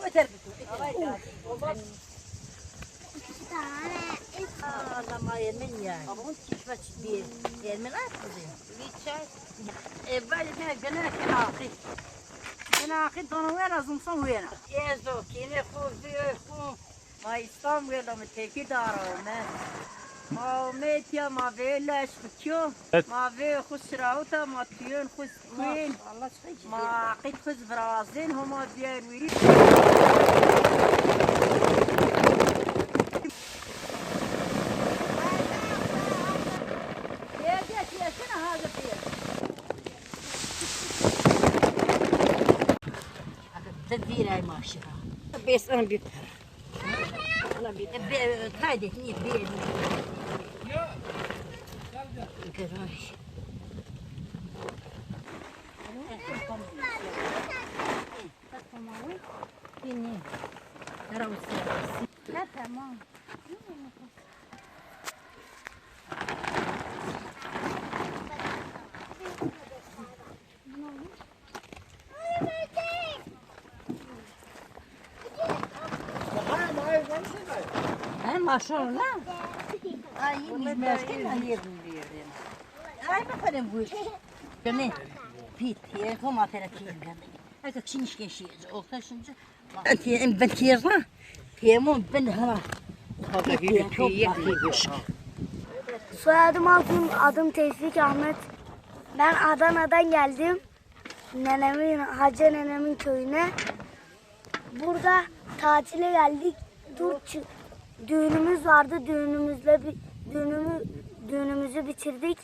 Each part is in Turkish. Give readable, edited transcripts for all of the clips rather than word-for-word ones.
öter. Lama yemin ya. Ama kişiler bir yemin atmadı. Liçay. Evvel ne gene kenakı. Kenakı donuver azımsan uyana. Ezo kine khu. Ma İstanbul'a mı teki darome. Ma metya ma velaş bitiyor. Ma ve khusrauta ma tiyun khus queen. Allah şükür. ما قد خذ برازين هما ديال ويريد يا جات يا شنو هذا فيه تدير هاي ماشية بس أنا بيبر. انا كايدة هني بيد قراش Ini, terus. Kata mau. Ay maşallah. Ay meskin yedim diyelim. Ay bakalım bu iş. Ne? Pit, kom aferin هذا كشينش كشيء أوكي شنجة أنت بنتيرنا تيمون بنها Soyadım Altun, adım Tevfik Ahmet. Ben Adana'dan geldim. Hacı nenemin köyüne. Burada tatile geldik. Düğünümüz vardı. Düğünümüzü bitirdik.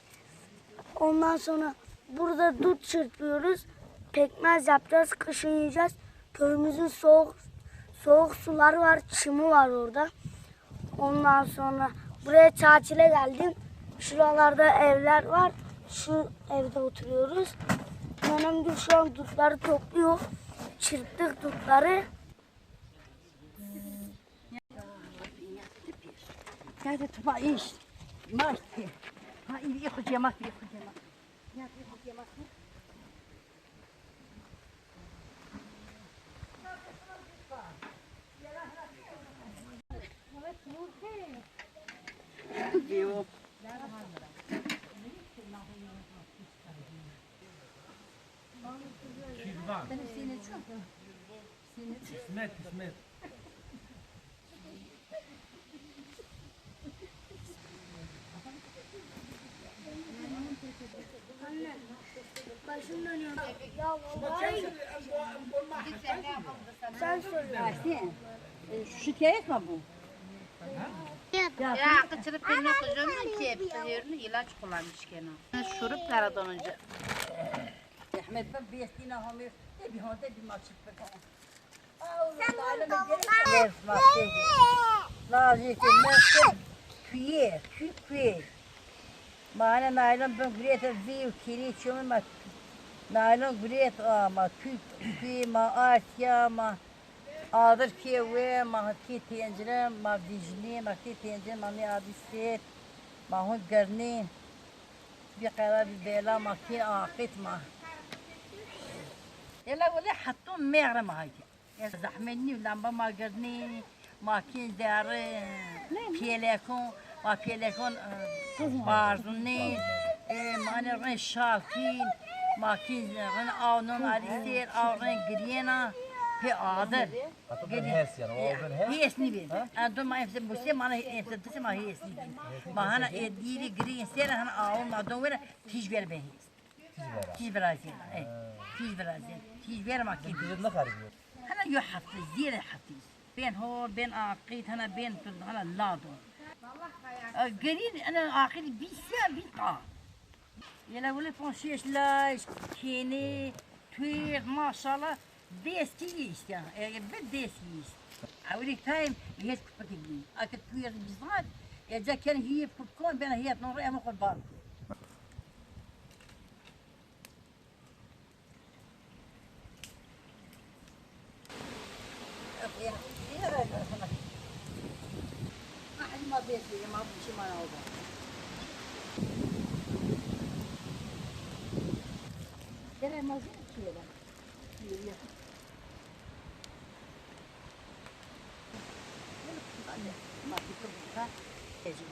Ondan sonra burada dut çırpıyoruz. Pekmez yapacağız, kışın yiyeceğiz. Köyümüzün soğuk suları var, çimi var orada. Ondan sonra buraya tatile geldim. Şuralarda evler var. Şu evde oturuyoruz. Nenem şu an dutları topluyor. Çırptık dutları. هذا تبع إيش؟ ماشي ها ياخذ يمك ياخذ يمك ياخذ يمك Yok. Benim seni çok. İsmet. Başım dönüyor. Ya vallahi. Sen söyle. Şikayet mi bu? Ya kaçırıp beni kocaman ki yerini ilaç kullanmış gene. Şurup karadan önce. Ahmet ben biyetine hamir. Bir handa bir maçık bakalım. Lazım ki mesela küye. Mana naylon ben buraya viu kiri çömü ma naylon buraya ama küye ma artya ma adır ki ve ma ki tencere ma vijni ma ki tencere ma ne adisi ma hun garni bir karar bir bela ma ki akit ma يلا ولا حطون ميغرة ما هاي زحمني ولامبا ما قرني ما كين دار بيليكون ما بيليكون بارزوني ما نرين شالكين ما كين رين آونون عريسير آورين قرينا في آدر هيس نبي أنتم ما يفسد بوسي ما أنا يفسد ما هيس نبي ما هنا يديري قرين سير هنا آون ما دون تيج بير بهيس تيج برازيل تيج برازيل تيج بير ما كين Ne karıyor? هنا يحطي زير يحطي بين هون بين عقيد هنا بين هنا لادون قرين انا عقيد بيسا بيطا يلا ولا فونشيش لاش كيني توير ما شاء الله ديستيش يعني بديستيش اولي تايم هي تكبكني اكل توير بزاد اذا كان هي بكون بين هي نور انا قربان ما بيسوي ما بشي ما نوضع ترى ما زين كذا Ha? Tezgah.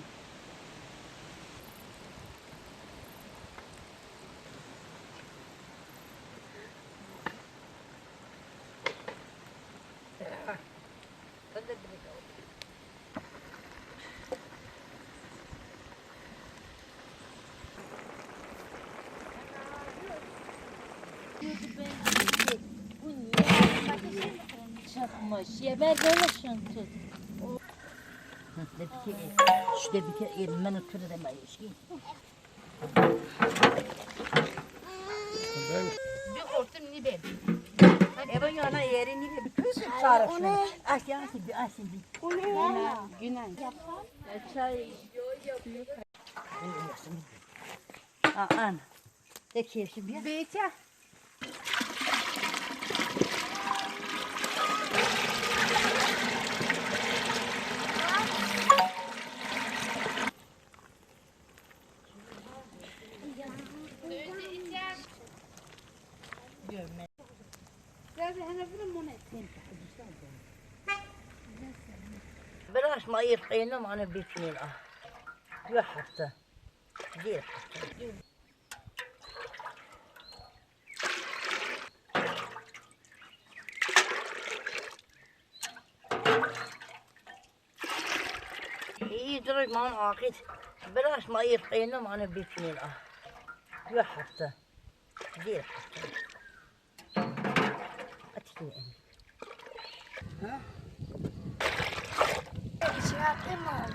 Çıkmış. Ya ben böyle şunu. Şurada bir kere elimden ötürü demeyiz ki. Bir hortum ni ben. Evet yana yerini de bir kısım çağırışın. Aşağısı bir aşın bir. Günay. Çay. An. De keyifli bir. Beyta. Biraz mayır kıyınım onu bitmeyin. Yok hafta. Bir hafta. İyi duruş man akit. Biraz mayır kıyınım onu bitmeyin. Yok hafta. Bir hafta. Atayım. İçine atayım mı?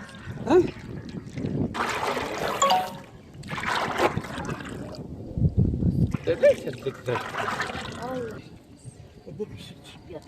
Bebek ettikler. Bir küçük çip yap.